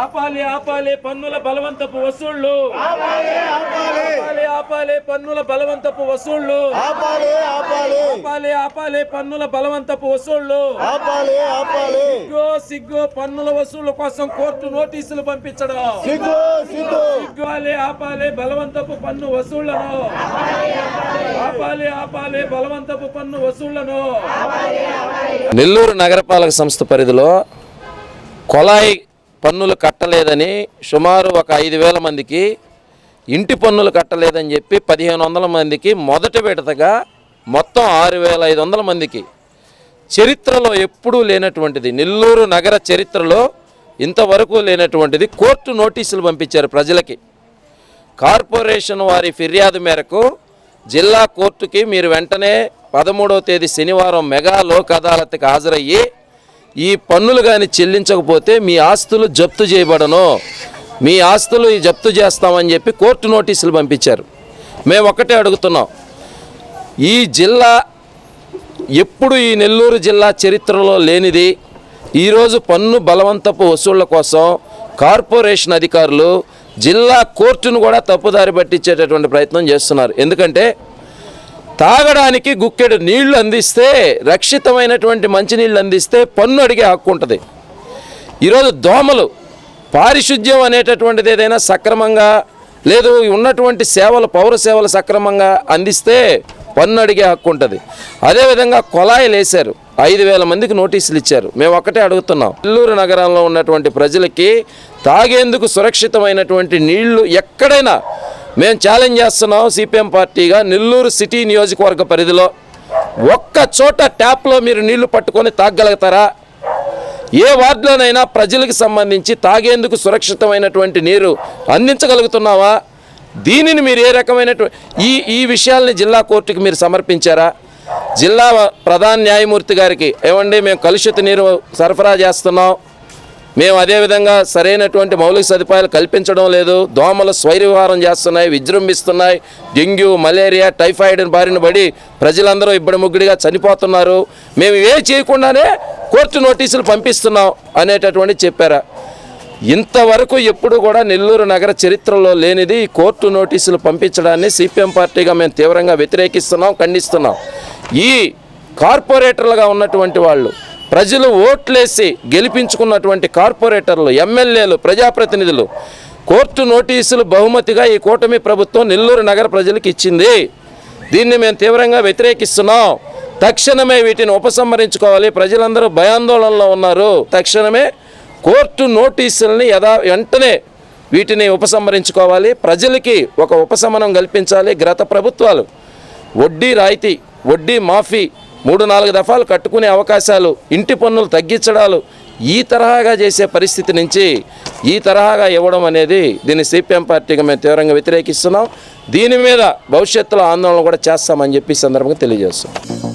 ఆపాలి ఆపాలి పన్నుల బలవంతపు వసూళ్లు, ఆపాలి ఆపాలి పన్నుల బలవంతపు వసూళ్లు, ఆపాలి ఆపాలి పన్నుల బలవంతపు వసూళ్లు, సిగ్గు సిగ్గు పన్నుల వసూళ్ల కోసం కోర్టు నోటీసులు పంపించడం, సిగ్గాలి ఆపాలి బలవంతపు పన్ను వసూళ్లను, ఆపాలి ఆపాలి బలవంతపు పన్ను వసూళ్లను. నెల్లూరు నగరపాలక సంస్థ పరిధిలో కొలాయి పన్నులు కట్టలేదని సుమారు ఒక 5,000 మందికి, ఇంటి పన్నులు కట్టలేదని చెప్పి 1,500 మందికి మొదటి విడతగా మొత్తం 6,500 మందికి చరిత్రలో ఎప్పుడూ లేనటువంటిది, నెల్లూరు నగర చరిత్రలో ఇంతవరకు లేనటువంటిది కోర్టు నోటీసులు పంపించారు ప్రజలకి. కార్పొరేషన్ వారి ఫిర్యాదు మేరకు జిల్లా కోర్టుకి మీరు వెంటనే 13వ తేదీ శనివారం మెగా లోక్ అదాలత్కి హాజరయ్యి ఈ పన్నులు కానీ చెల్లించకపోతే మీ ఆస్తులు జప్తు చేయబడను, మీ ఆస్తులు జప్తు చేస్తామని చెప్పి కోర్టు నోటీసులు పంపించారు. మేము ఒక్కటే అడుగుతున్నాం, ఈ జిల్లా ఎప్పుడు ఈ నెల్లూరు జిల్లా చరిత్రలో లేనిది ఈరోజు పన్ను బలవంతపు వసూళ్ల కోసం కార్పొరేషన్ అధికారులు జిల్లా కోర్టును కూడా తప్పుదారి పట్టించేటటువంటి ప్రయత్నం చేస్తున్నారు. ఎందుకంటే తాగడానికి గుక్కెడు నీళ్లు అందిస్తే, రక్షితమైనటువంటి మంచినీళ్ళు అందిస్తే పన్ను అడిగే హక్కు ఉంటుంది. ఈరోజు దోమలు, పారిశుద్ధ్యం అనేటటువంటిది ఏదైనా సక్రమంగా లేదు ఉన్నటువంటి సేవలు, పౌర సేవలు సక్రమంగా అందిస్తే పన్ను అడిగే హక్కు ఉంటుంది. అదేవిధంగా కొలాయిలు వేశారు, 5,000 మందికి నోటీసులు ఇచ్చారు. మేము ఒక్కటే అడుగుతున్నాం, నెల్లూరు నగరంలో ఉన్నటువంటి ప్రజలకి తాగేందుకు సురక్షితమైనటువంటి నీళ్లు ఎక్కడైనా మేము ఛాలెంజ్ చేస్తున్నాం. సిపిఎం పార్టీగా నెల్లూరు సిటీ నియోజకవర్గ పరిధిలో ఒక్క చోట ట్యాప్లో మీరు నీళ్లు పట్టుకొని తాగలుగుతారా? ఏ వార్డులోనైనా ప్రజలకు సంబంధించి తాగేందుకు సురక్షితమైనటువంటి నీరు అందించగలుగుతున్నావా? దీనిని మీరు ఏ రకమైనటువంటి ఈ విషయాల్ని జిల్లా కోర్టుకి మీరు సమర్పించారా? జిల్లా ప్రధాన న్యాయమూర్తి గారికి ఏమండి మేము కలుషిత నీరు సరఫరా చేస్తున్నాం, మేము అదేవిధంగా సరైనటువంటి మౌలిక సదుపాయాలు కల్పించడం లేదు, దోమలు స్వైరవిహారం చేస్తున్నాయి, విజృంభిస్తున్నాయి, డెంగ్యూ మలేరియా టైఫాయిడ్ బారిన పడి ప్రజలందరూ ఇబ్బడి ముగ్గుడిగా చనిపోతున్నారు, మేము ఇవే చేయకుండానే కోర్టు నోటీసులు పంపిస్తున్నాం అనేటటువంటి చెప్పారా? ఇంతవరకు ఎప్పుడు కూడా నెల్లూరు నగర చరిత్రలో లేనిది ఈ కోర్టు నోటీసులు పంపించడాన్ని సిపిఎం పార్టీగా మేము తీవ్రంగా వ్యతిరేకిస్తున్నాం, ఖండిస్తున్నాం. ఈ కార్పొరేటర్లుగా ఉన్నటువంటి వాళ్ళు, ప్రజలు ఓట్లేసి గెలిపించుకున్నటువంటి కార్పొరేటర్లు, ఎమ్మెల్యేలు, ప్రజాప్రతినిధులు కోర్టు నోటీసులు బహుమతిగా ఈ కూటమి ప్రభుత్వం నెల్లూరు నగర ప్రజలకు ఇచ్చింది. దీన్ని మేము తీవ్రంగా వ్యతిరేకిస్తున్నాం. తక్షణమే వీటిని ఉపసంహరించుకోవాలి. ప్రజలందరూ భయాందోళనలో ఉన్నారు. తక్షణమే కోర్టు నోటీసుల్ని వెంటనే వీటిని ఉపసంహరించుకోవాలి. ప్రజలకి ఒక ఉపశమనం కల్పించాలి. గత ప్రభుత్వాలు వడ్డీ రాయితీ, వడ్డీ మాఫీ 3-4 దఫాలు కట్టుకునే అవకాశాలు, ఇంటి పన్నులు తగ్గించడాలు, ఈ తరహాగా చేసే పరిస్థితి నుంచి ఈ తరహాగా ఇవ్వడం అనేది దీన్ని సిపిఎం పార్టీగా మేము తీవ్రంగా వ్యతిరేకిస్తున్నాం. దీని మీద భవిష్యత్తులో ఆందోళన కూడా చేస్తామని చెప్పి ఈ సందర్భంగా తెలియజేస్తున్నాం.